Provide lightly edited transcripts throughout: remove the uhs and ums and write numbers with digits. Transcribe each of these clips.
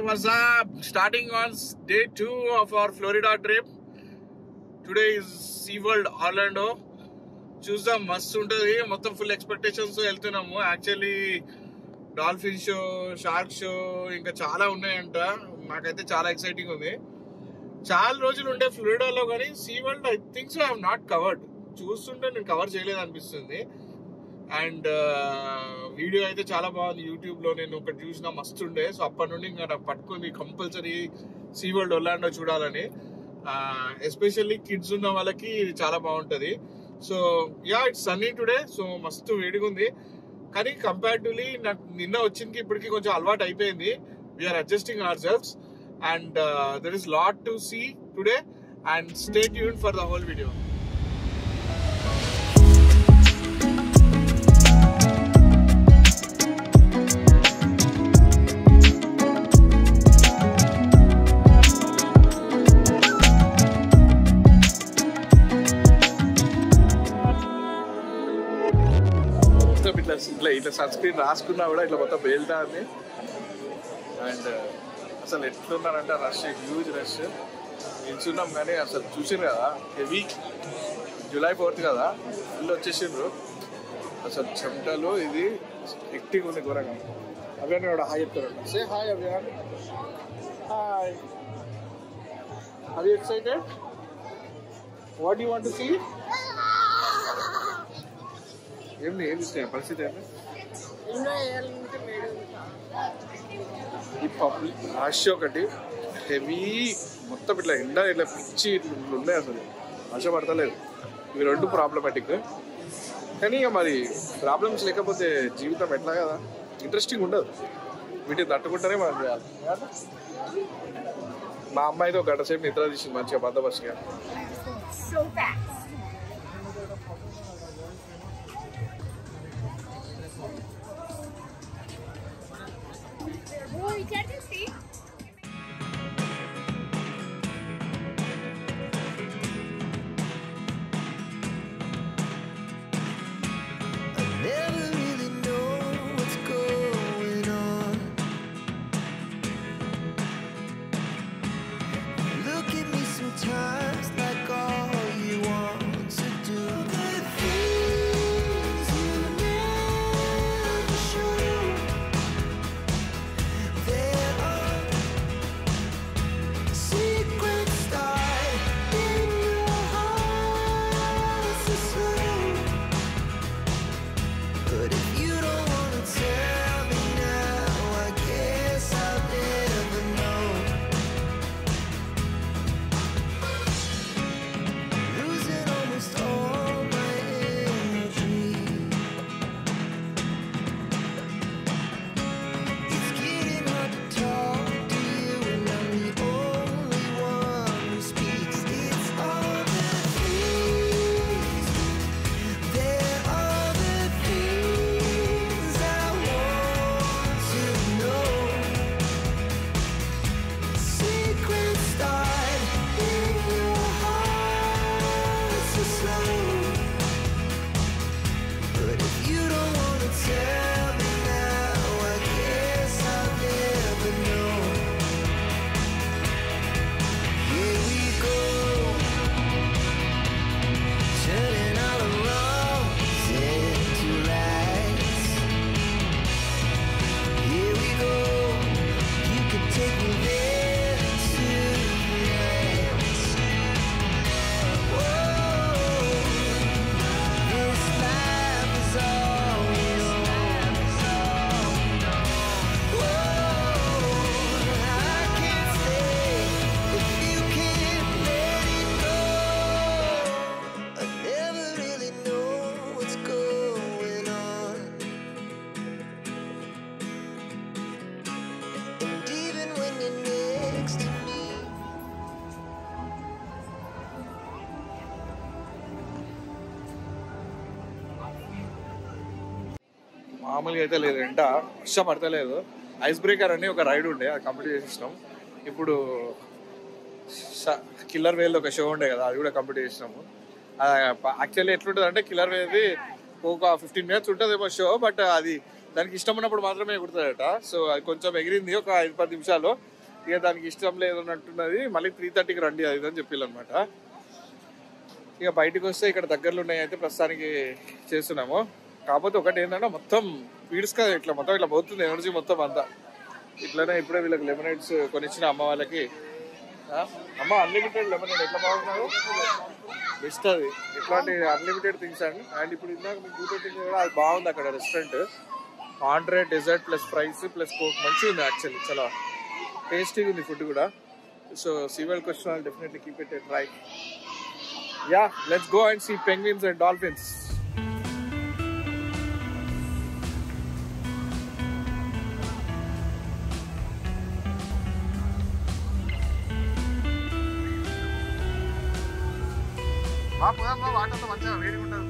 what's up? Starting on day 2 of our Florida trip. Today is SeaWorld Orlando. చూద్దాం, మస్తు ఉంటుంది. మొత్తం full expectations వెళ్తున్నాము. Actually dolphin show, shark show ఇంకా చాలా ఉన్నాయంట. నాకైతే చాలా ఎక్సైటింగ్ ఉంది. చాలా రోజులు ఉండే ఫ్లోరిడాలో, కానీ SeaWorld I think so I have not covered. చూస్తుంటే నేను కవర్ చేయలేదు అనిపిస్తుంది. అండ్ వీడియో అయితే చాలా బాగుంది. యూట్యూబ్లో నేను ఒకటి చూసిన, మస్తు ఉండే. సో అప్పటి నుండి ఇంకా నాకు పట్టుకుంది కంపల్సరీ SeaWorld ఒర్లాండో చూడాలని. ఎస్పెషల్లీ కిడ్స్ ఉన్న వాళ్ళకి ఇది చాలా బాగుంటుంది. So yeah, it's Sunny today. So మస్తు వేడిగా ఉంది. కానీ కంపారిటివ్లీ నాకు నిన్న వచ్చింది ఇప్పటికి కొంచెం అలవాటు అయిపోయింది. We're adjusting ourselves and there is lot to see today. And stay tuned for the whole video. ఇట్లా సన్ స్క్రీన్ రాసుకున్నా కూడా ఇట్లా మొత్తం పేలుతా ఉంది. అండ్ అసలు ఎట్లున్నారంటే రష్, హ్యూజ్ రష్. నిల్చున్నాం కానీ అసలు చూసిండ్రు కదా, హెవీ. జూలై 4th కదా, ఫుల్ వచ్చేసిండ్రు. అసలు చెమటలు, ఇది హెక్టిక్ ఉంది ఘోరంగా. అభియాన్ కూడా హాయ్ చెప్తారు. Say hi Abhiyan. Hi. Are you excited? What you want to see? ఏం ఇష్టం పరిస్థితి ఏంటి? ఈ పబ్లిక్ రష్ ఒకటి హెవీ, మొత్తం ఇట్లా ఎండ ఇట్లా పిచ్చి ఇట్లా ఉన్నాయి. అసలు వర్ష పడతలేదు. ఇవి రెండు ప్రాబ్లమాటిక్. కానీ ఇక మరి ప్రాబ్లమ్స్ లేకపోతే జీవితం ఎట్లా కదా, ఇంట్రెస్టింగ్ ఉండదు. వీటిని తట్టుకుంటేనే మనం చేయాలి. మా అమ్మాయి అయితే ఒక గంట సేపు నిద్ర తీసింది మంచిగా బందోబస్తుగా. మామూలుగా అయితే లేదు, ఎండ వర్షం పడతలేదు. ఐస్ బ్రేకర్ అని ఒక రైడ్ ఉండే, అది కంప్లీట్ చేసినాం. ఇప్పుడు కిల్లర్ వేల్ ఒక షో ఉండే కదా, అది కూడా కంప్లీట్ చేసినాము. యాక్చువల్లీ ఎట్లుంటుంది అంటే, కిల్లర్ వేది ఒక 15 minutes ఉంటుందేమో షో, బట్ అది దానికి ఇష్టం ఉన్నప్పుడు మాత్రమే ఎగురుతుందట. సో అది కొంచెం ఎగిరింది ఒక 5-10 నిమిషాలు. ఇక దానికి ఇష్టం లేదు అని అంటున్నది. మళ్ళీ 3:30కి రండి అది అని చెప్పారనమాట. ఇక బయటకు వస్తే ఇక్కడ దగ్గరలో ఉన్నాయి అయితే ప్రస్తుతానికి చేస్తున్నాము. కాకపోతే ఒకటి ఏంటంటే మొత్తం స్పీడ్స్ కదా ఇట్లా మొత్తం ఇట్లా పోతుంది ఎనర్జీ మొత్తం అంతా. ఇట్లనే ఇప్పుడే వీళ్ళకి లెమనేడ్స్ కొనిచ్చిన అమ్మ వాళ్ళకి. అమ్మ అన్లిమిటెడ్ లెమనేడ్ ఎట్లా బాగున్నారు, బెస్ట్ అది. ఇట్లాంటి అన్లిమిటెడ్ థింగ్స్ అండి. అండ్ ఇప్పుడు ఇందాక మీకు చూపెట్టింది కూడా అది బాగుంది అక్కడ రెస్టారెంట్. ఆండ్రే, dessert plus fries plus coke మంచిగా ఉంది యాక్చువల్లీ, చాలా టేస్టీగా ఉంది ఫుడ్ కూడా. So SeaWorld question I'll definitely keep it a try. Yeah, let's go and see penguins and dolphins. వాటర్లో మంచిగా వేడిగా ఉంటుంది.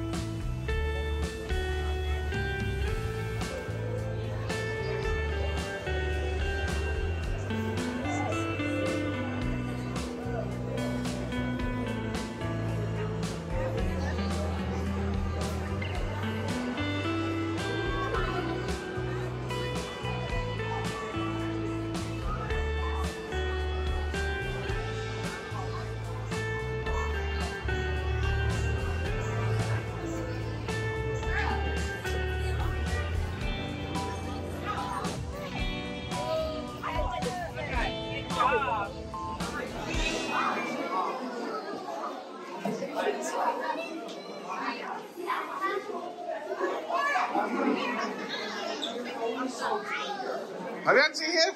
Have see here?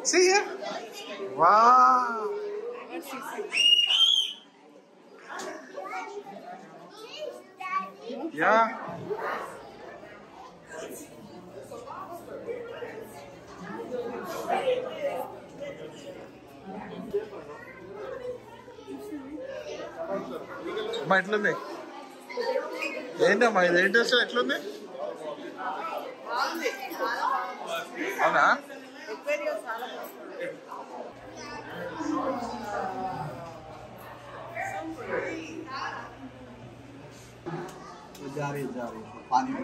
See here? Wow! Yeah. అమ్మా ఎట్లుంది? ఏంటమ్మా ఇది ఏంటి అసలు ఎట్లుంది? అవునా? जा रही पानी में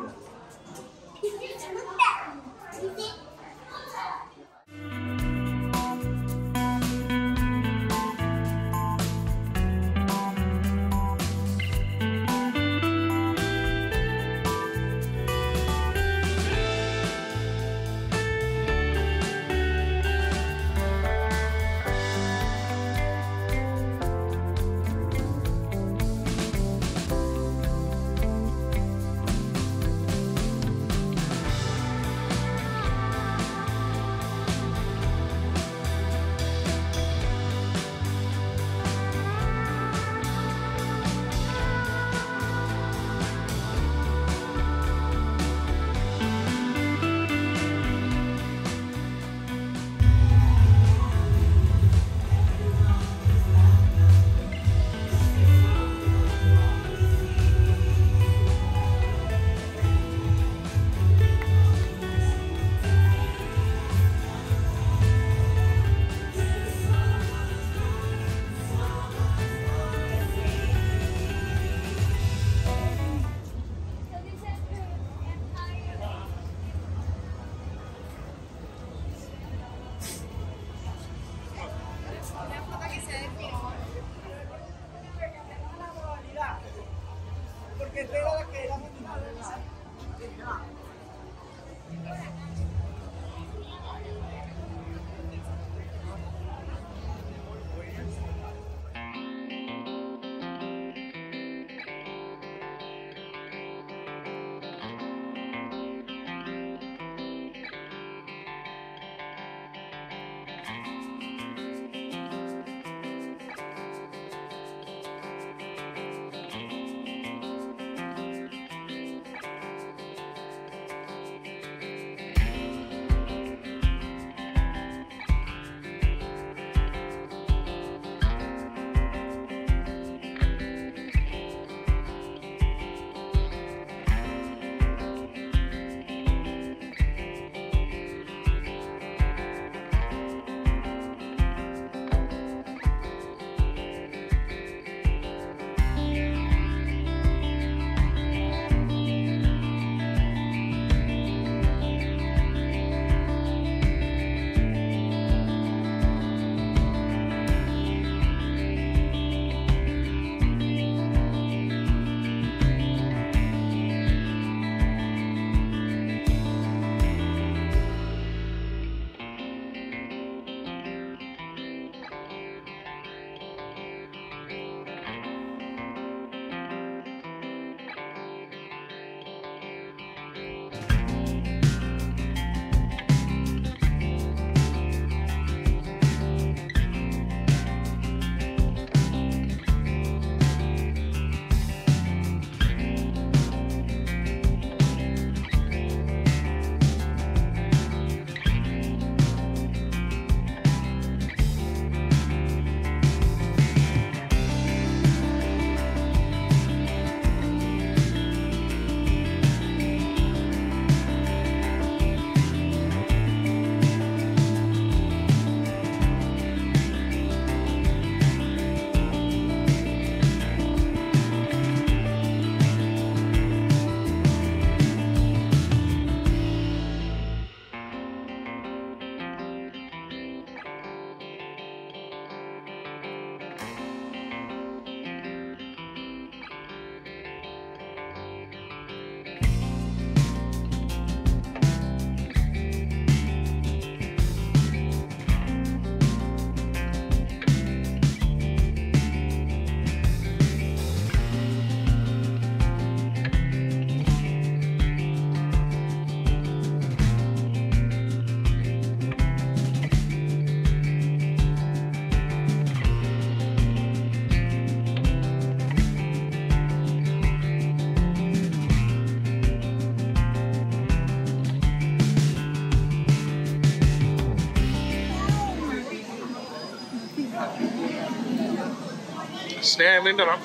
స్నేహ ఏం తింటారా?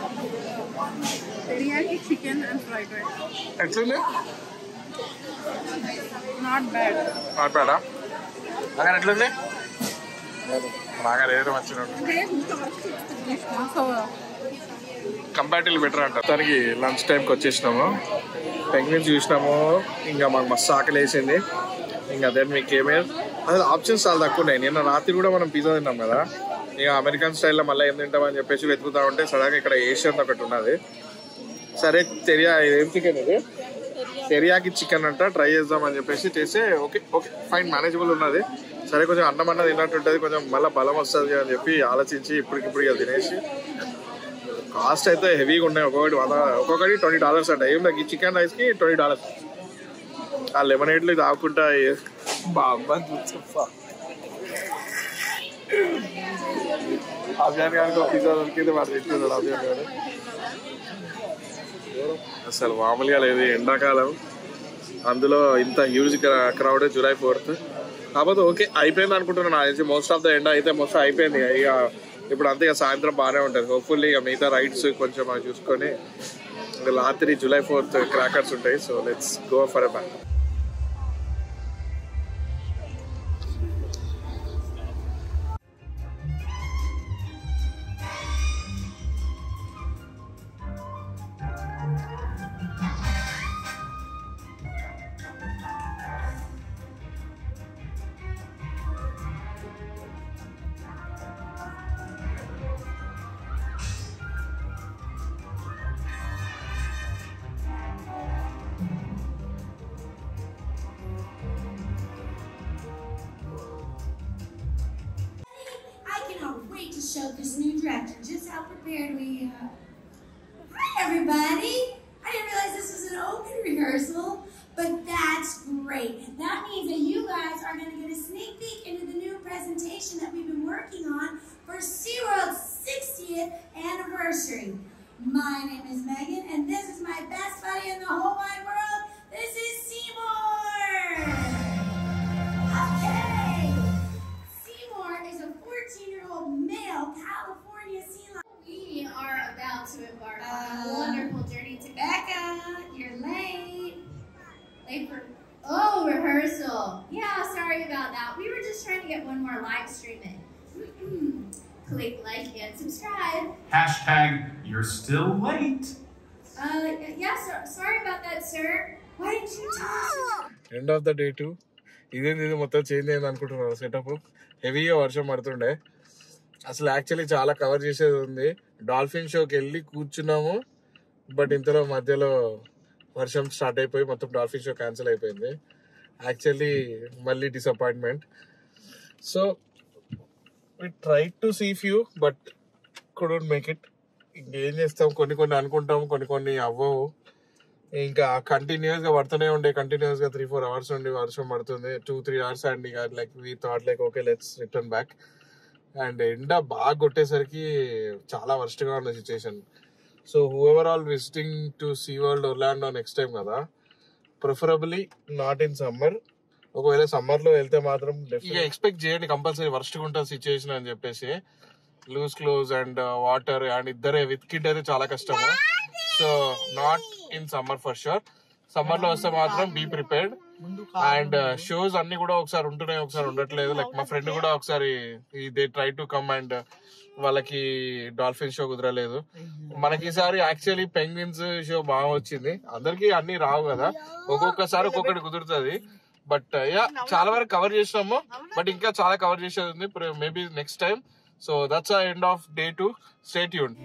Teriyaki chicken and fried rice. ఎట్లుంది? Not bad. నాట్ బ్యాడా? అక్కడ ఎట్లుంది? బాగా రేటు వచ్చినట్టు. కంపారిటివ్లీ బెటర్ అంట. దానికి లంచ్ టైంకి వచ్చేసినాము, పెంగ్విన్స్ చూసినాము, ఇంకా మాకు మస్తు ఆకలి వేసింది. ఇంకా దెన్ మీకు ఏమేమి అసలు ఆప్షన్స్ చాలా తక్కువ ఉన్నాయి. నిన్న రాత్రి కూడా మనం పిజ్జా తిన్నాం కదా, ఇక అమెరికన్ స్టైల్లో మళ్ళీ ఏం తింటామని చెప్పేసి వెతుకుతా ఉంటే సడన్గా ఇక్కడ ఏషియన్ ఒకటి ఉన్నది. సరే ఏం చికెన్ ఇది? తెరియాకి చికెన్ అంట, ట్రై చేద్దామని చెప్పేసి చేస్తే ఓకే ఓకే ఫైన్ మేనేజబుల్ ఉన్నది. సరే కొంచెం అన్నం అన్నది తిన్నట్టు ఉంటుంది, కొంచెం మళ్ళీ బలం వస్తుంది అని చెప్పి ఆలోచించి ఇప్పటికిప్పుడు ఇక తినేసి. కాస్ట్ అయితే హెవీగా ఉన్నాయి, ఒక్కొక్కటి $20 అంట. ఏం లేదు, ఈ చికెన్ రైస్కి $20. ఆ లెమనేడ్లు తాగుకుంటా బాబా చూసా. అభియాన్ గారికి పిజ్జా దొరికింది, వాడు తెచ్చుకున్నాడు అభియాన్ గారు. అసలు మామూలుగా లేదు, ఎండాకాలం, అందులో ఇంత హ్యూజ్ క్రౌడ్ జూలై 4th. కాకపోతే ఓకే అయిపోయింది అనుకుంటున్నాను. నాకు తెలిసి మోస్ట్ ఆఫ్ ద ఎండ అయితే మోస్ట్ అయిపోయింది. ఇక ఇప్పుడు అంతే, ఇక సాయంత్రం బాగానే ఉంటుంది. హోప్ఫుల్లీ ఇక మిగతా రైడ్స్ కొంచెం అవి చూసుకొని రాత్రి జూలై 4th క్రాకర్స్ ఉంటాయి. So let's go for a back. Show this new director just how prepared we are. Hi everybody! I didn't realize this was an open rehearsal, but that's great. That means that you guys are going to get a sneak peek into the new presentation that we've been working on for SeaWorld's 60th anniversary. My name is Megan, and this is my best buddy in the whole wide world. This is Seymour! Okay! Is a 14-year-old male California sea lion. We are about to embark on a wonderful journey to Becca. You're late. Late for rehearsal. Yeah, sorry about that. We were just trying to get one more live stream in. Click like and subscribe. # you're still late. Sorry about that, sir. Why didn't you tell us? End of the day 2. ఇది మొత్తం change అయింది అనుకుంటున్నారు setup. హెవీగా వర్షం పడుతుండే. అసలు actually చాలా cover చేసేది ఉంది. డాల్ఫిన్ షోకి వెళ్ళి కూర్చున్నాము, బట్ ఇంతలో మధ్యలో వర్షం స్టార్ట్ అయిపోయి మొత్తం డాల్ఫిన్ షో క్యాన్సిల్ అయిపోయింది. యాక్చువల్లీ మళ్ళీ disappointment. So we try to see few but couldn't make it. ఇంకేం చేస్తాం, కొన్ని అనుకుంటాం, కొన్ని అవ్వవు. ఇంకా కంటిన్యూస్ గా పడుతూనే ఉండే, కంటిన్యూస్ గా 3-4 hours నుండి వర్షం పడుతుంది. 2-3 hours అండ్ ఇక like we thought like okay let's return back. And ఎండ బాగా కొట్టేసరికి చాలా వర్స్ట్ గా ఉన్న situation. So whoever all visiting to Sea World Orlando next time కదా, ప్రిఫరబుల్లీ నాట్ ఇన్ సమ్మర్. ఒకవేళ సమ్మర్ లో వెళ్తే మాత్రం ఇక ఎక్స్పెక్ట్ చేయండి కంపల్సరీ వర్స్ట్ గా ఉంటుంది సిచ్యుయేషన్ అని చెప్పేసి. Loose close and water and ఇద్దరే విత్ కిడ్ అయితే చాలా కష్టము. So not in summer for sure. Summer లో వస్తే మాత్రం బీ ప్రిపేర్డ్. అండ్ షోస్ అన్ని కూడా ఒకసారి ఉంటున్నాయి, ఒకసారి ఉండట్లేదు. లైక్ మా ఫ్రెండ్ కూడా ఒకసారి they try to come and వాళ్ళకి డాల్ఫిన్ షో కుదరలేదు. మనకి ఈసారి యాక్చువల్లీ పెంగ్విన్స్ షో బాగా వచ్చింది. అందరికి అన్ని రావు కదా, ఒక్కొక్కసారి ఒక్కొక్కటి కుదురుతుంది. బట్ యా చాలా వరకు కవర్ చేసినాము, బట్ ఇంకా చాలా కవర్ చేసేది ఉంది maybe next time. So that's end of day 2. Stay tuned.